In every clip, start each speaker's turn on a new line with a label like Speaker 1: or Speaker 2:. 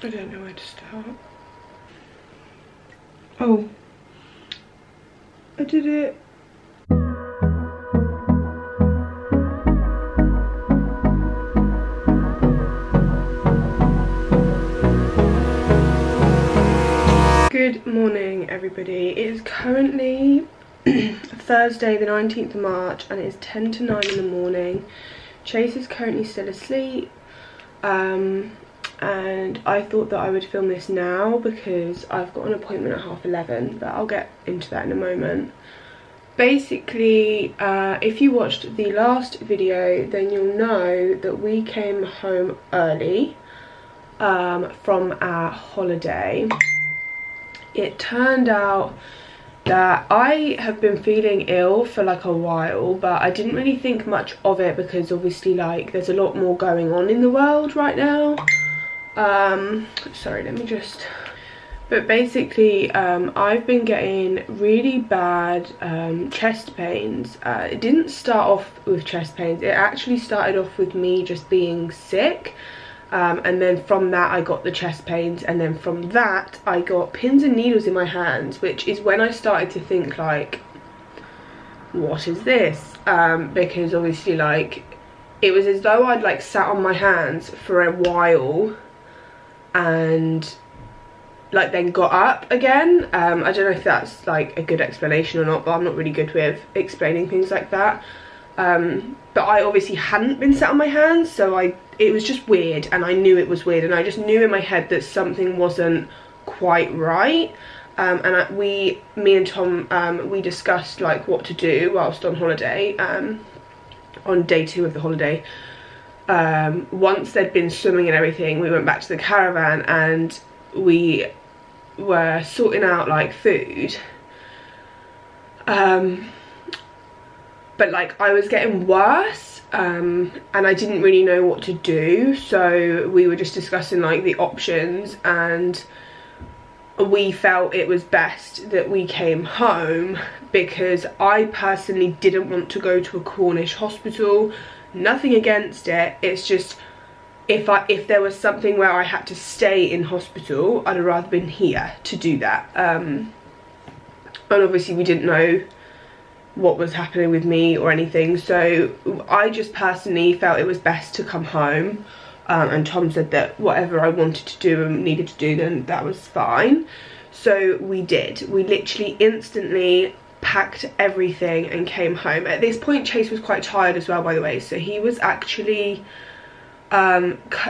Speaker 1: I don't know where to start. Oh, I did it. Good morning, everybody. It is currently Thursday the 19th of March and it is 10 to 9 in the morning. Chase is currently still asleep, and I thought that I would film this now because I've got an appointment at 11:30, but I'll get into that in a moment. Basically, if you watched the last video, then you'll know that we came home early from our holiday. It turned out that I have been feeling ill for like a while, but I didn't really think much of it because obviously like there's a lot more going on in the world right now. Sorry, let me just... But basically, I've been getting really bad chest pains. It didn't start off with chest pains. It actually started off with me just being sick. And then from that I got the chest pains, and then from that I got pins and needles in my hands, which is when I started to think like, what is this? Because obviously like it was as though I'd like sat on my hands for a while and like then got up again. I don't know if that's like a good explanation or not, but I'm not really good with explaining things like that. But I obviously hadn't been sat on my hands, so it was just weird, and I knew it was weird, and I just knew in my head that something wasn't quite right. And me and Tom, we discussed like what to do whilst on holiday, on day 2 of the holiday. Once they'd been swimming and everything, we went back to the caravan and we were sorting out like food. But like I was getting worse, and I didn't really know what to do, so we were just discussing like the options, and we felt it was best that we came home because I personally didn't want to go to a Cornish hospital. Nothing against it, it's just if there was something where I had to stay in hospital, I'd have rather been here to do that. And obviously we didn't know what was happening with me or anything, so I just personally felt it was best to come home, and Tom said that whatever I wanted to do and needed to do, then that was fine. So we did. We literally instantly packed everything and came home. At this point Chase was quite tired as well, by the way, so he was actually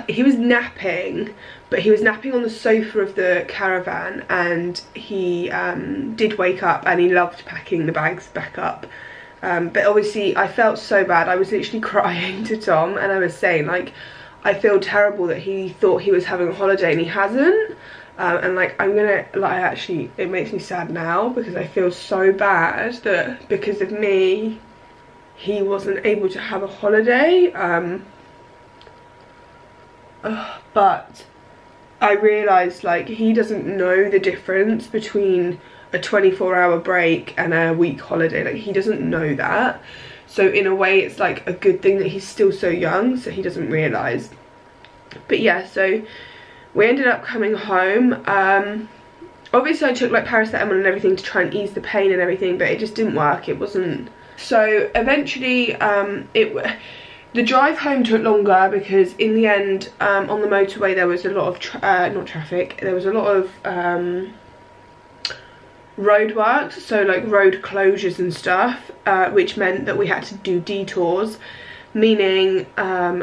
Speaker 1: he was napping, but he was napping on the sofa of the caravan, and he did wake up and he loved packing the bags back up. But obviously I felt so bad. I was literally crying to Tom, and I was saying like I feel terrible that he thought he was having a holiday and he hasn't. And like I'm gonna like, actually it makes me sad now because I feel so bad that because of me he wasn't able to have a holiday. But I realised like he doesn't know the difference between a 24-hour break and a week holiday. Like he doesn't know that, so in a way it's like a good thing that he's still so young, so he doesn't realise. But yeah, so we ended up coming home. Obviously I took like paracetamol and everything to try and ease the pain and everything, but it just didn't work. It wasn't. So eventually the drive home took longer because in the end on the motorway there was a lot of not traffic, there was a lot of road works, so like road closures and stuff, which meant that we had to do detours, meaning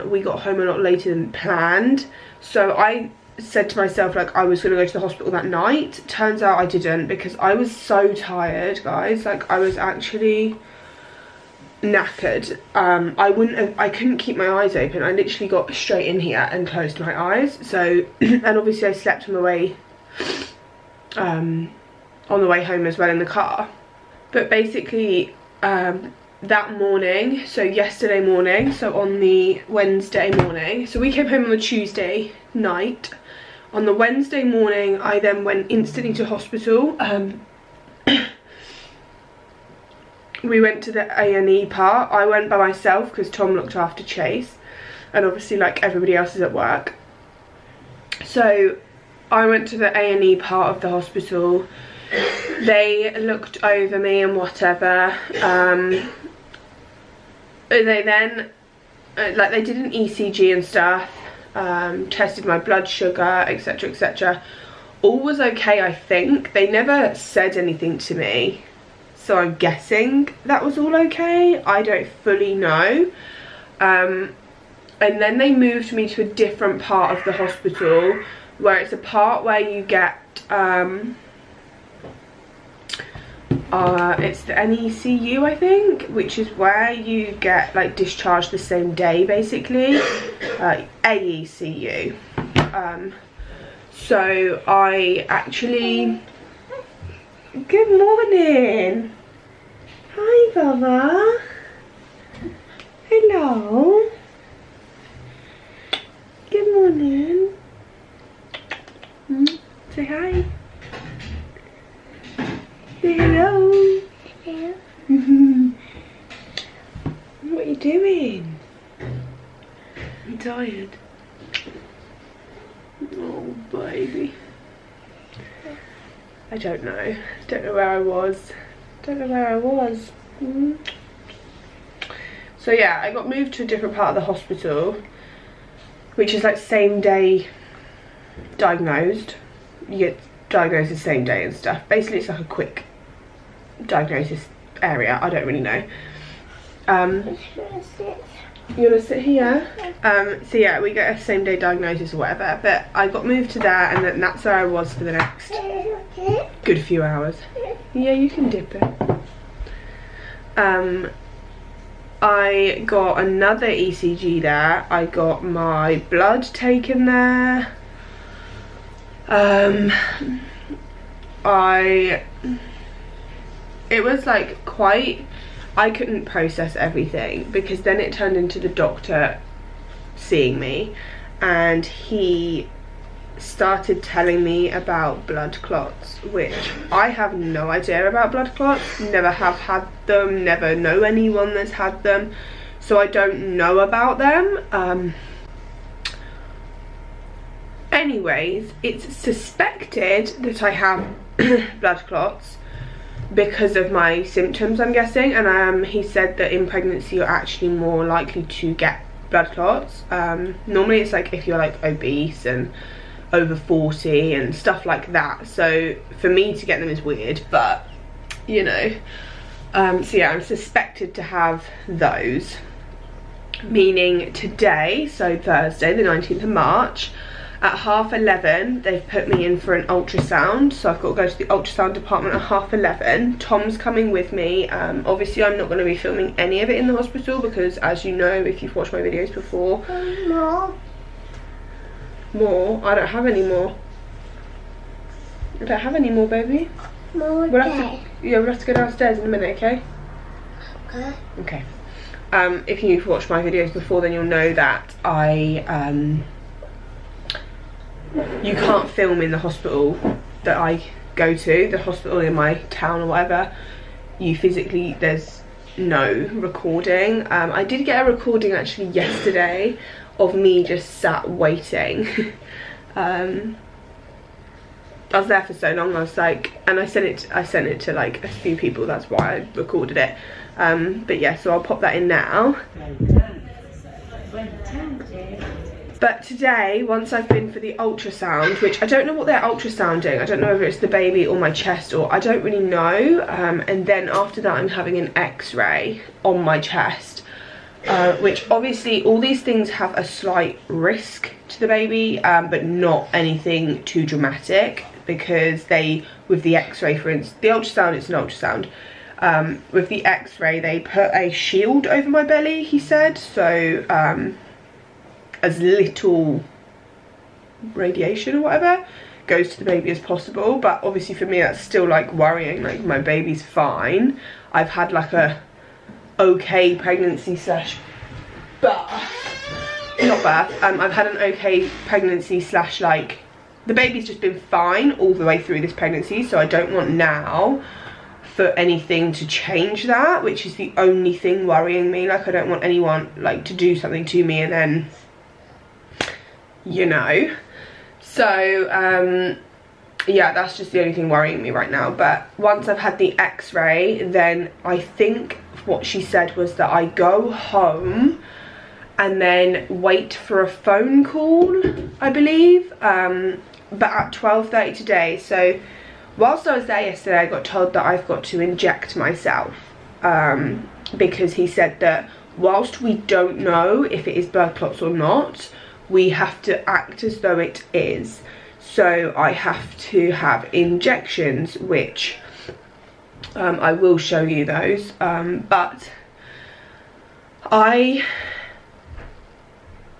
Speaker 1: we got home a lot later than planned. So I said to myself like I was going to go to the hospital that night. Turns out I didn't because I was so tired, guys. Like I was actually knackered. I couldn't keep my eyes open. I literally got straight in here and closed my eyes. So and obviously I slept on the way home as well in the car. But basically that morning, so yesterday morning, so on the Wednesday morning, so we came home on the Tuesday night. On the Wednesday morning I then went instantly to hospital. We went to the A&E part. I went by myself because Tom looked after Chase, and obviously like everybody else is at work. So I went to the A&E part of the hospital. They looked over me and whatever. They then, like, they did an ECG and stuff, tested my blood sugar, etc, etc. All was okay, I think. They never said anything to me, so I'm guessing that was all okay. I don't fully know. And then they moved me to a different part of the hospital, where it's a part where you get it's the NECU, I think, which is where you get like discharged the same day, basically. AECU. So I actually, good morning. Hi, Baba. Hello. Good morning. Say hi. Say hello. Hello. What are you doing? I'm tired. Oh, baby. I don't know. Don't know where I was. Don't know where I was. So yeah, I got moved to a different part of the hospital, which is like same day diagnosed. You get diagnosed the same day and stuff. Basically it's like a quick diagnosis area. I don't really know. You wanna sit here? So yeah, we get a same day diagnosis or whatever, but I got moved to there, and then that's where I was for the next good few hours. Yeah, you can dip it. I got another ECG there. I got my blood taken there. It was like quite, I couldn't process everything, because then it turned into the doctor seeing me, and he started telling me about blood clots, which I have no idea about blood clots. Never have had them, never know anyone that's had them, so I don't know about them. Anyways, it's suspected that I have blood clots because of my symptoms, I'm guessing, and he said that in pregnancy you're actually more likely to get blood clots. Normally it's like if you're like obese and over 40 and stuff like that, so for me to get them is weird, but you know. So yeah, I'm suspected to have those, meaning today, so Thursday the 19th of March, at 11:30 they've put me in for an ultrasound, so I've got to go to the ultrasound department at 11:30. Tom's coming with me. Obviously I'm not going to be filming any of it in the hospital, because as you know, if you've watched my videos before, more? I don't have any more. I don't have any more, baby. We'll have to go downstairs in a minute, okay? Okay. Okay. If you've watched my videos before, then you'll know that you can't film in the hospital that I go to, the hospital in my town or whatever. You physically, there's no recording. I did get a recording actually yesterday of me just sat waiting. I was there for so long, I was like, and I sent it to like a few people, that's why I recorded it. But yeah, so I'll pop that in now. But today, once I've been for the ultrasound, which I don't know what they're ultrasounding, I don't know whether it's the baby or my chest, or I don't really know, and then after that I'm having an x-ray on my chest, which obviously all these things have a slight risk to the baby, but not anything too dramatic, because they, with the x-ray, for instance, the ultrasound, it's an ultrasound, with the x-ray they put a shield over my belly, he said, so as little radiation or whatever goes to the baby as possible. But obviously for me that's still like worrying, like my baby's fine. I've had like a okay pregnancy slash birth, not birth, I've had an okay pregnancy slash like, the baby's just been fine all the way through this pregnancy, so I don't want now for anything to change that, which is the only thing worrying me. Like I don't want anyone like to do something to me and then, you know. So yeah, that's just the only thing worrying me right now. But once I've had the x-ray, then I think what she said was that I go home and then wait for a phone call, I believe, but at 12:30 today. So whilst I was there yesterday, I got told that I've got to inject myself, because he said that whilst we don't know if it is blood clots or not, we have to act as though it is. So I have to have injections, which I will show you those, but I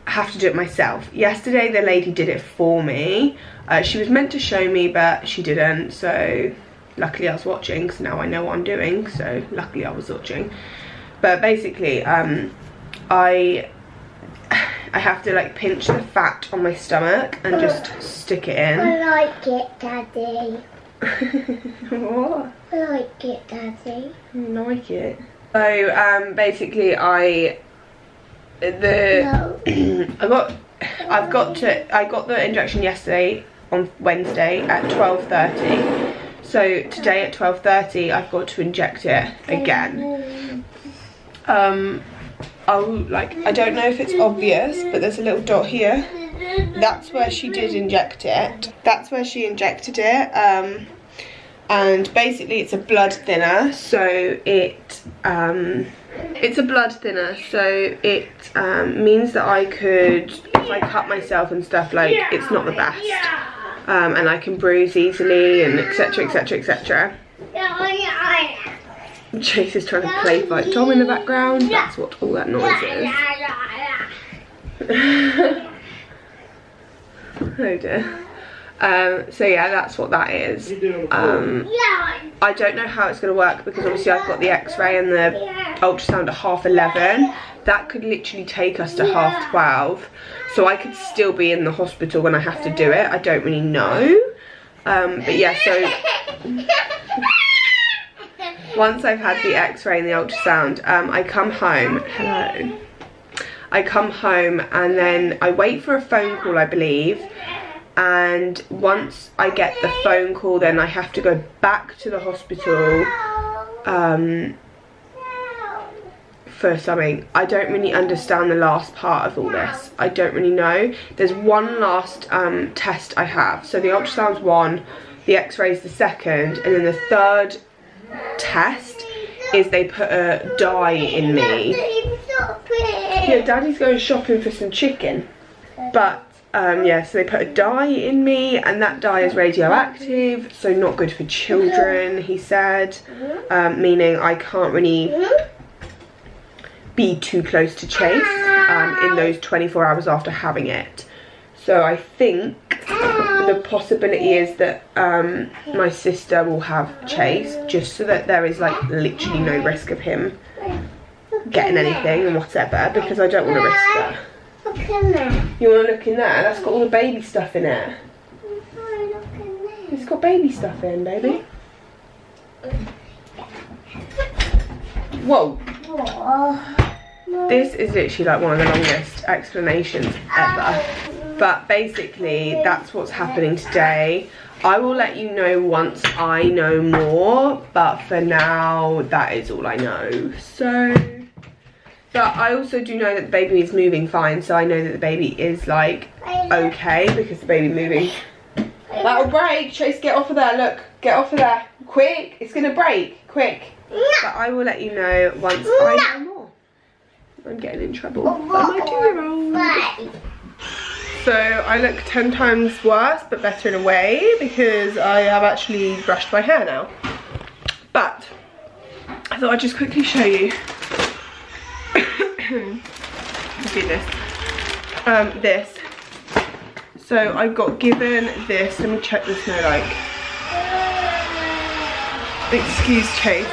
Speaker 1: have to do it myself. Yesterday the lady did it for me. She was meant to show me, but she didn't, so luckily I was watching, because now I know what I'm doing, so luckily I was watching. But basically I have to like pinch the fat on my stomach and just stick it in.
Speaker 2: I like it, Daddy.
Speaker 1: What?
Speaker 2: I like it, Daddy.
Speaker 1: You like it? So basically I got the injection yesterday on Wednesday at 12:30. So today at 12:30 I've got to inject it again. I don't know if it's obvious, but there's a little dot here. That's where she did inject it. That's where she injected it. And basically it's a blood thinner, so it's a blood thinner, so it means that I could, if I cut myself and stuff, like, it's not the best, and I can bruise easily, and etc, etc, etc. Chase is trying to play fight Tom in the background. That's what all that noise is. Oh dear. So yeah, that's what that is. I don't know how it's going to work, because obviously I've got the x-ray and the ultrasound at 11:30. That could literally take us to 12:30, so I could still be in the hospital when I have to do it. I don't really know, but yeah, so once I've had the x-ray and the ultrasound, I come home. Hello. I come home and then I wait for a phone call, I believe. And once I get the phone call, then I have to go back to the hospital for something. I don't really understand the last part of all this. I don't really know. There's one last test I have. So the ultrasound's one, the x-ray's the second, and then the third test is they put a dye in me. Yeah, Daddy's going shopping for some chicken. But yeah, so they put a dye in me, and that dye is radioactive, so not good for children, he said, meaning I can't really be too close to Chase in those 24 hours after having it. So I think the possibility is that my sister will have Chase, just so that there is like literally no risk of him getting anything and whatever, because I don't want to risk that.
Speaker 2: Look in there.
Speaker 1: You want to look in there? That's got all the baby stuff in it.
Speaker 2: Look in there.
Speaker 1: It's got baby stuff in, baby. Whoa. This is literally like one of the longest explanations ever. But basically, that's what's happening today. I will let you know once I know more, but for now, that is all I know. So, but I also do know that the baby is moving fine, so I know that the baby is like okay, because the baby moving. That'll break. Chase, get off of there. Look, get off of there. Quick, it's gonna break. Quick. But I will let you know once I know more. I'm getting in trouble by my 2-year-old. So I look 10 times worse, but better in a way, because I have actually brushed my hair now. But I thought I'd just quickly show you. Do this. This. So I got given this. Let me check this now. Like, excuse Chase.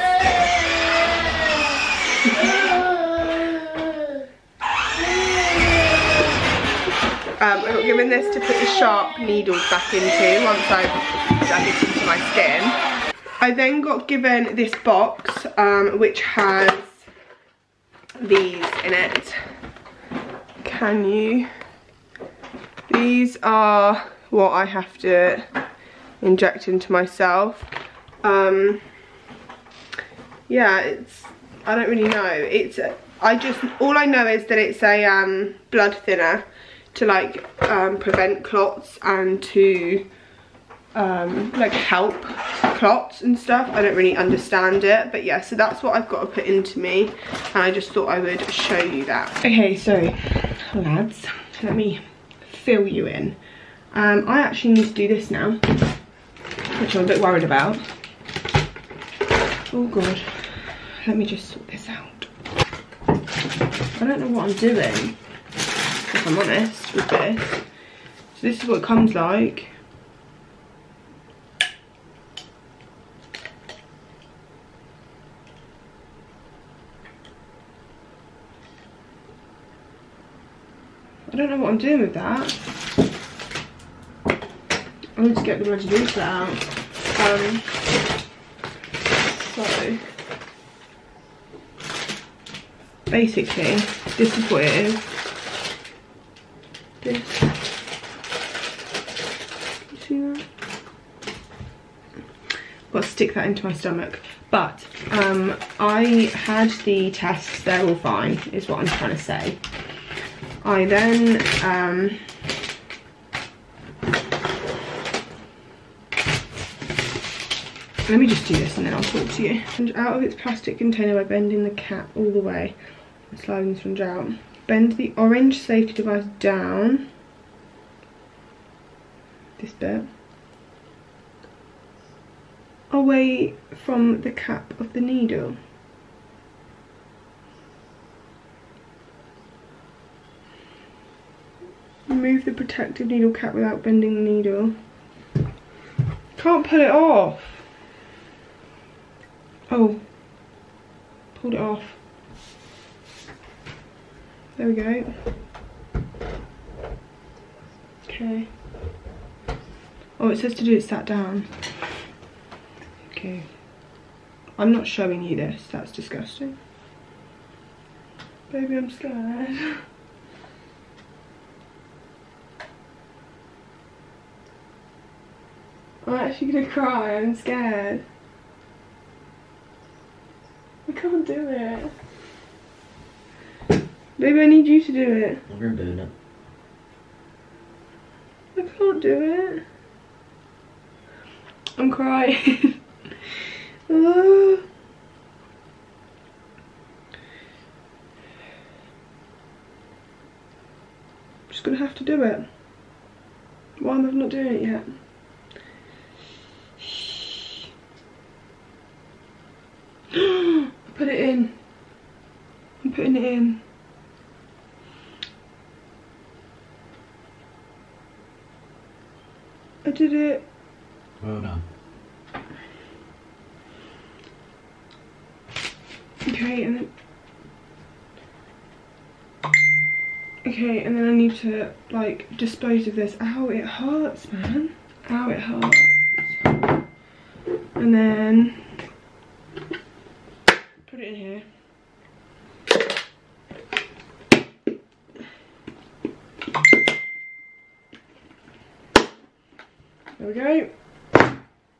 Speaker 1: I got given this to put the sharp needles back into once I've dug it into my skin. I then got given this box, which has these in it. These are what I have to inject into myself. Yeah, I don't really know. All I know is that it's a blood thinner to like prevent clots and to like help clots and stuff. I don't really understand it, but yeah, so that's what I've got to put into me, and I just thought I would show you that. Okay, so lads, let me fill you in. I actually need to do this now, which I'm a bit worried about. Oh god, let me just sort this out. I don't know what I'm doing, if I'm honest with this. So this is what it comes like. I don't know what I'm doing with that. I need to get the bloody juice out. So basically, this is what it is. This. You see that? Got to stick that into my stomach. But I had the tests, they're all fine, is what I'm trying to say. I then let me just do this and then I'll talk to you. And out of its plastic container by bending the cap all the way and sliding the sponge out. Bend the orange safety device down, this bit, away from the cap of the needle. Remove the protective needle cap without bending the needle. Can't pull it off. Oh, pulled it off. There we go. Okay. Oh, it says to do it sat down. Okay. I'm not showing you this, that's disgusting. Baby, I'm scared. I'm actually gonna cry, I'm scared. I can't do it. Baby, I need you to do it.
Speaker 3: I'm doing it.
Speaker 1: I can't do it. I'm crying. I'm just gonna have to do it. Why am I not doing it yet? Put it in. I'm putting it in. I did it.
Speaker 3: Well done.
Speaker 1: Okay, and then I need to like dispose of this. Ow, it hurts, man. Ow, it hurts. And then put it in here. There we go.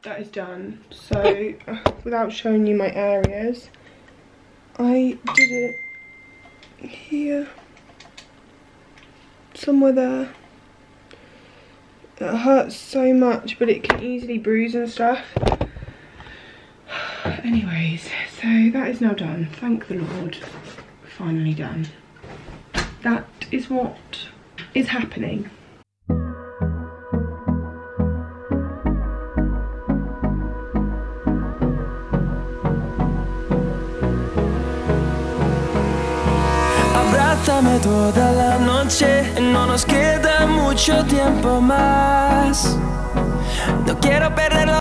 Speaker 1: That is done. So without showing you my areas, I did it here, somewhere there. It hurts so much, but it can easily bruise and stuff. Anyways, so that is now done. Thank the Lord. Finally done. That is what is happening.
Speaker 4: Abrázame toda la noche, no nos queda mucho tiempo más. No quiero perderlo.